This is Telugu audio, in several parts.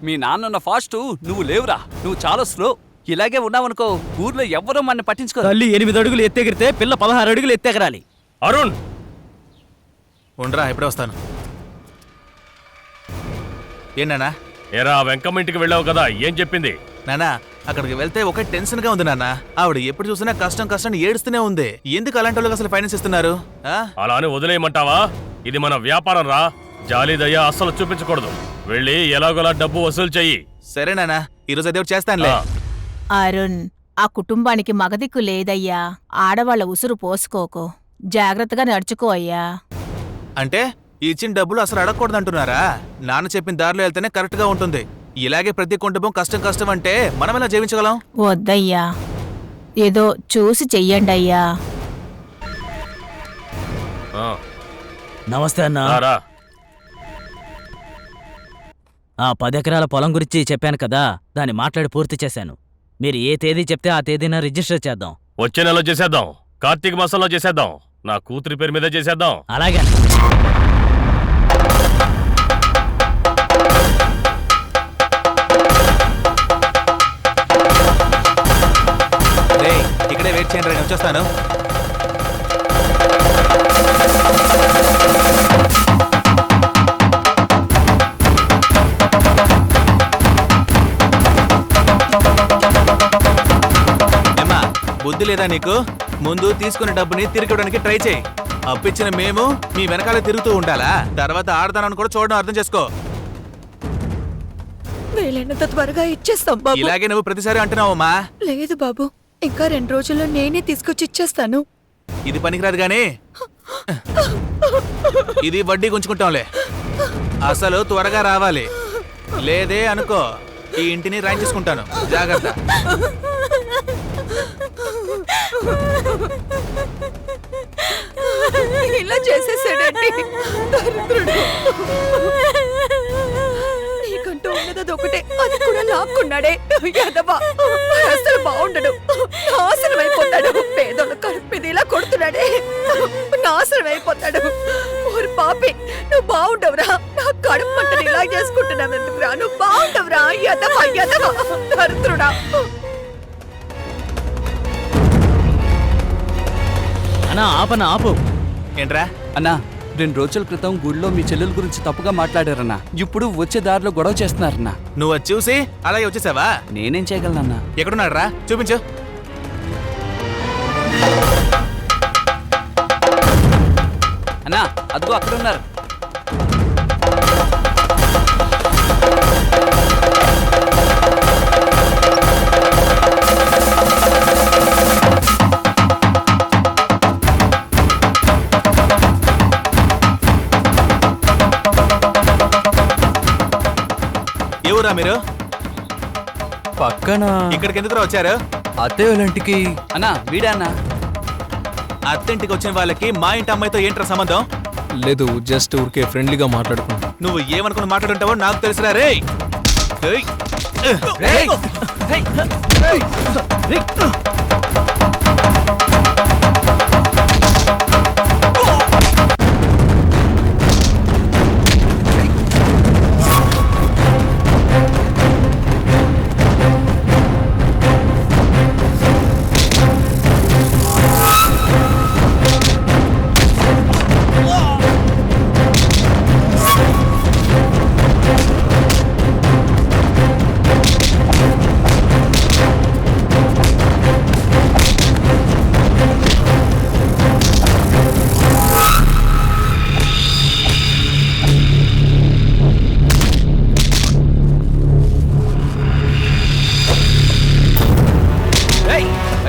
మీ నాన్న ఫాస్ట్, నువ్వు లేవురా. నువ్వు చాలా స్లో. ఇలాగే ఉన్నావనుకో ఊర్లో ఎవ్వరూ మన పట్టించుకో. తల్లి 8 అడుగులు ఎత్తెగిరితే పిల్ల 16 అడుగులు ఎత్తెగరాలి. అరుణ్ ఉండరా, ఇప్పుడే వస్తాను. ఏంటన్నా? ఏరా వెంకమ్మ ఇంటికి వెళ్ళావు కదా, ఏం చెప్పింది? నానా, అక్కడికి వెళ్తే ఒక టెన్షన్ గా ఉంది నాన్న. ఆవిడ ఎప్పుడు చూసినా కష్టం కష్టం ఏడుస్తూనే ఉంది. ఎందుకు అలాంటి వాళ్ళకి అసలు ఫైనాన్స్ ఇస్తున్నారు? అలా అని వదిలేయమంటావా? ఇది మన వ్యాపారం రా. జాలి దయ అస్సలు చూపించకూడదు. వెళ్ళి ఎలాగోలా డబ్బు వసూలు చెయ్యి. సరే నానా, ఈరోజు అదే చేస్తానులే. అరుణ్, ఆ కుటుంబానికి మగదిక్కు లేదయ్యా. ఆడవాళ్ల ఉసురు పోసుకోకు. జాగ్రత్తగా నడుచుకో అయ్యా. అంటే ఇచ్చిన డబ్బులు అసలు అడగకూడదంటున్నారా? నాన్న చెప్పిన దారిలో వెళ్తేనే కరెక్ట్ గా ఉంటుంది. ఇలాగే ప్రతి కుటుంబం కష్టం కష్టం అంటే మనం ఎలా జీవించగలం? వద్దయ్యా, ఏదో చూసి చెయ్యండి అయ్యా. నమస్తే అన్నా. రా. ఆ 10 ఎకరాల పొలం గురించి చెప్పాను కదా, దాన్ని మాట్లాడి పూర్తి చేశాను. మీరు ఏ తేదీ చెప్తే ఆ తేదీన రిజిస్టర్ చేద్దాం. వచ్చే నెలలో చేసేద్దాం. కార్తీక మాసంలో చేసేద్దాం. నా కూతురి పేరు మీద చేసేద్దాం. అలాగే. ఇక్కడే వెయిట్ చేయండి, నేను వచ్చేస్తాను. ఏమ్మా, బుద్ధి లేదా నీకు? ముందు తీసుకున్న డబ్బుని తిరిగివ్వడానికి ట్రై చేయి. అప్పిచ్చిన మేము మీ వెనకాల తిరుగుతూ ఉండాలా? తర్వాత ఆడదానని కూడా చూడడం అర్థం చేసుకో. వీలైనంత త్వరగా ఇచ్చేస్తాం బాబు. ఇలాగే నువ్వు ప్రతిసారి అంటున్నావమ్మా. లేదు బాబు, ఇంకా 2 రోజుల్లో నేనే తీసుకొచ్చి ఇచ్చేస్తాను. ఇది పనికిరాదు గాని ఇది వడ్డీ గుంచుకుంటాంలే. అసలు త్వరగా రావాలి, లేదే అనుకో ఈ ఇంటిని రాయించేసుకుంటాను. జాగ్రత్త. ఇలా చేసేసాడండి దరిద్రుడు. నీకంటూ ఉన్నది ఒకటే, అది కూడా లాక్కున్నాడే. యాదవా, అసలు బాగుండడు, నాశనం అయిపోతాడు. పేదోళ్ళ కడుపు ఇలా కొడుతున్నాడే, నాశనం అయిపోతాడు. ఓరి పాపి, నువ్వు బాగుండవురా. నా కడుపు మంటని ఇలా చేసుకుంటున్నావు ఎందుకురా? నువ్వు బాగుండవురా. యదవా యదవా దరిద్రుడా. అన్నా ఆపన ఆపు. ఏంట్రా? అన్నా, 2 రోజుల క్రితం గుడిలో మీ చెల్లెల గురించి తప్పుగా మాట్లాడారన్నా. ఇప్పుడు వచ్చే దారిలో గొడవ చేస్తున్నారన్నా. నువ్వు అది చూసి అలాగే వచ్చేసావా? నేనేం చేయగలనన్నా? ఎక్కడున్నాడు రా? చూపించు. అన్నా, అదిగో అక్కడ ఉన్నారు. ఎవరా మీరు? పక్కన. ఇక్కడికి ఎందుకు వచ్చారు? అత్తయ్య వాళ్ళ ఇంటికి. అన్నా, వీడే అన్నా. అత్తింటికి వచ్చిన వాళ్ళకి మా ఇంటి అమ్మాయితో ఏంట్రా సంబంధం? లేదు, జస్ట్ ఊరికే ఫ్రెండ్లీగా మాట్లాడుకుంటా. నువ్వు ఏమనుకుని మాట్లాడుంటావో నాకు తెలుసురా. రే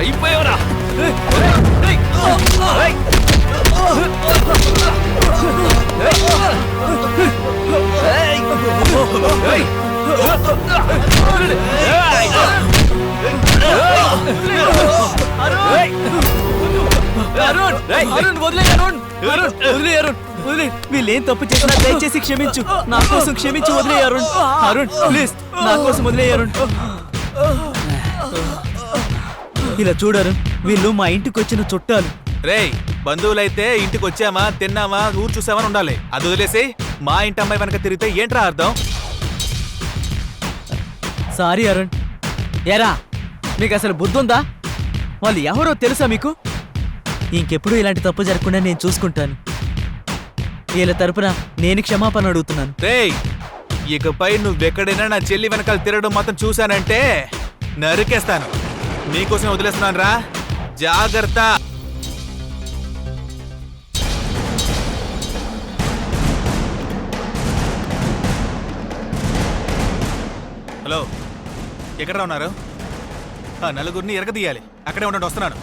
అయిపోయావరా? వీళ్ళేం తప్పు చేసినా దయచేసి క్షమించు. నా కోసం క్షమించి వదిలే అరుణ్. అరుణ్ ప్లీజ్, నా కోసం వదిలే అరుణ్. ఇలా చూడరు, వీళ్ళు మా ఇంటికి వచ్చిన చుట్టాలు. రేయ్, బంధువులైతే ఇంటికి వచ్చామా, తిన్నామా, ఊరు చూసామని ఉండాలి. అది వదిలేసి మా ఇంటి అమ్మాయి వెనక తిరిగితే ఏంట్రా అర్థం? సారీ అరుణ్. ఏరా, మీకు అసలు బుద్ధుందా? వాళ్ళు ఎవరో తెలుసా మీకు? ఇంకెప్పుడు ఇలాంటి తప్పు జరగకుండా నేను చూసుకుంటాను. వీళ్ళ తరపున నేను క్షమాపణ అడుగుతున్నాను. రేయ్, ఇకపై నువ్వెక్కడైనా నా చెల్లి వెనకాల తిరగడం మాత్రం చూశానంటే నరికేస్తాను. నీకోసం వదిలేస్తున్నాను రా, జాగ్రత్త. హలో, ఎక్కడ ఉన్నారు? ఆ నలుగురిని ఎరగదీయాలి. అక్కడే ఉండండి, వస్తున్నాను.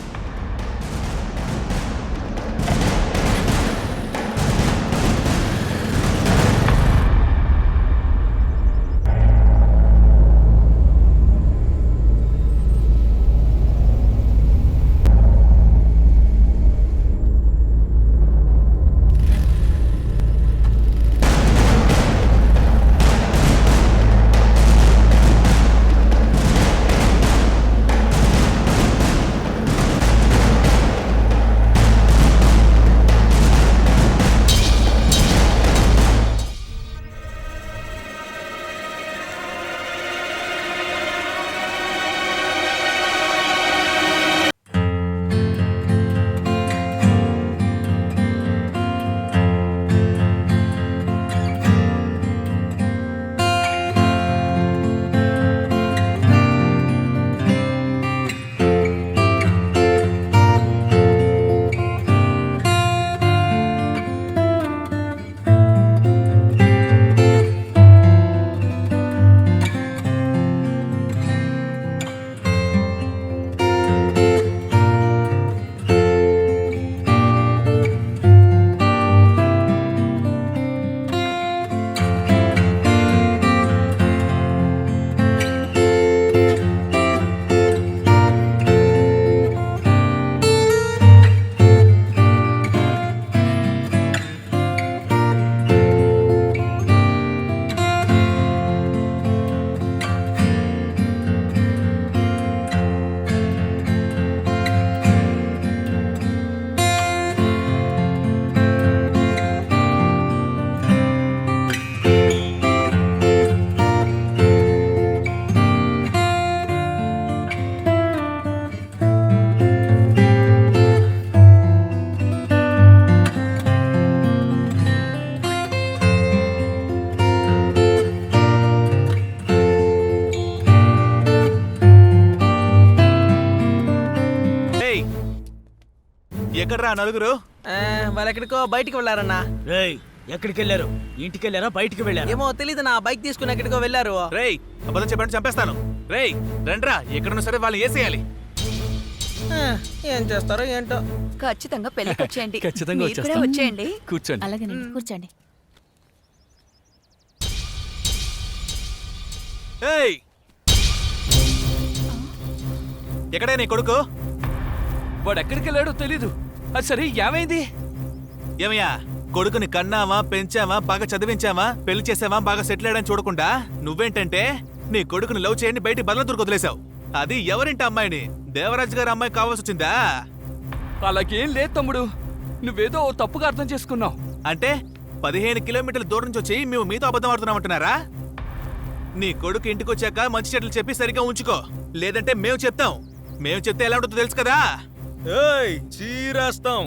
ఎక్కడ్రా నలుగురు? వాళ్ళెక్కడికో బయటికి వెళ్ళారన్నా. రేయ్, ఎక్కడికి వెళ్ళారు? ఇంటికి వెళ్ళారా, బయటికి వెళ్ళారా? ఏమో తెలీదు, నా బైక్ తీసుకుని ఎక్కడికో వెళ్ళారు. రేయ్, అబద్ధం చెప్పండి చంపేస్తాను. రేయ్ రండ్రా, ఎక్కడున్నా సరే వాళ్ళని వేసేయాలి. ఏం చేస్తారో ఏంటో. ఖచ్చితంగా పెళ్లికి వచ్చేయండి. ఖచ్చితంగా మీరు కూడా వచ్చేస్తాం. వచ్చేయండి. కూర్చోండి. అలాగేనండి, కూర్చోండి. ఏయ్, ఎక్కడే నీ కొడుకు? వాడు ఎక్కడికి వెళ్ళాడో తెలీదు. అది సరే, ఏమైంది? ఏమయ్యా, కొడుకుని కన్నావా, పెంచావా, బాగా చదివించావా, పెళ్లి చేసావా, బాగా సెటిల్ అయ్యాడని చూడకుండా నువ్వేంటంటే నీ కొడుకుని లవ్ చేయండి బయటికి బదలతూరుకు వదిలేసావు. అది ఎవరింటి అమ్మాయిని? దేవరాజు గారి అమ్మాయి కావాల్సి వచ్చిందా? అలాగేం లేదు తమ్ముడు, నువ్వేదో తప్పుగా అర్థం చేసుకున్నావు. అంటే 15 కిలోమీటర్ల దూరం నుంచి వచ్చి మేము మీతో అబద్ధం ఆడుతున్నామంటున్నారా? నీ కొడుకు ఇంటికి వచ్చాక మంచి చెట్లు చెప్పి సరిగ్గా ఉంచుకో, లేదంటే మేము చెప్తాం. మేము చెప్తే ఎలా ఉంటుందో తెలుసు కదా. చీరేస్తాం.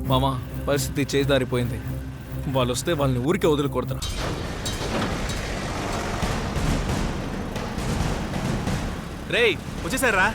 మామా, పరిస్థితి చేదారిపోయింది. వాళ్ళు వస్తే వాళ్ళని ఊరికే వదిలికొడతారు. రేయ్ వచ్చేసారా?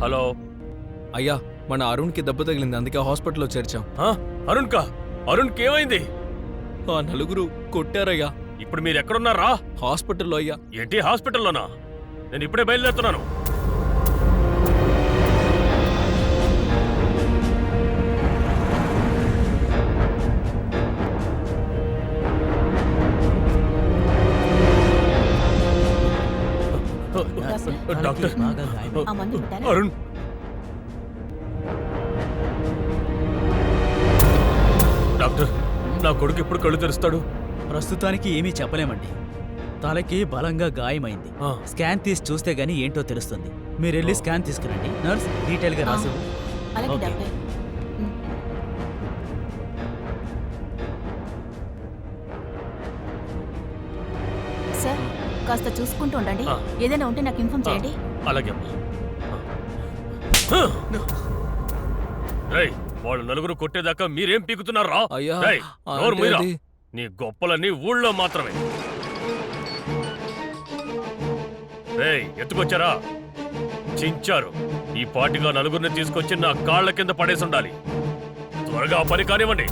హలో అయ్యా మన అరుణ్కి దెబ్బ తగిలింది, అందుకే హాస్పిటల్లో చేర్చాం. ఆ? అరుణ్కి ఏమైంది? ఆ నలుగురు కొట్టారయ్యా. ఇప్పుడు మీరు ఎక్కడున్నారా? హాస్పిటల్లో అయ్యా. ఏంటి హాస్పిటల్లోనా? నేను ఇప్పుడే బయలుదేరుతున్నాను. డాక్టర్, బాగా గాయమైంది. ఆ మందు ఉంటారా? అరుణ్ డాక్టర్, నా కొడుకు ఎప్పుడు కళ్ళు తెరుస్తాడు? ప్రస్తుతానికి ఏమీ చెప్పలేమండి. తలకి బలంగా గాయమైంది. ఆ. స్కాన్ తీసి చూస్తే గానీ ఏంటో తెలుస్తుంది. మీరు వెళ్ళి స్కాన్ తీసుకురండి. నర్స్ డీటెయిల్ గా రాసు. అలాగే ఓకే. డాక్టర్. సార్ కాస్త చూసుకుంటూ ఉండండి. ఆ. ఏదైనా ఉంటే నాకు ఇన్ఫార్మ్ చేయండి. అలాగే అమ్మా. రేయ్, వాళ్ళు నలుగురు కొట్టేదాకా మీరేం పీకుతున్నారా? అయ్యా, రేయ్, అంటే నోరు మూయరా. అది- నీ గొప్పలన్నీ ఊళ్ళో మాత్రమే. రేయ్, ఎత్తుకొచ్చారా? చించారు. ఈ పాటిగా నలుగురిని తీసుకొచ్చి నా కాళ్ళ కింద పడేసి ఉండాలి. త్వరగా ఆ పని కానివ్వండి.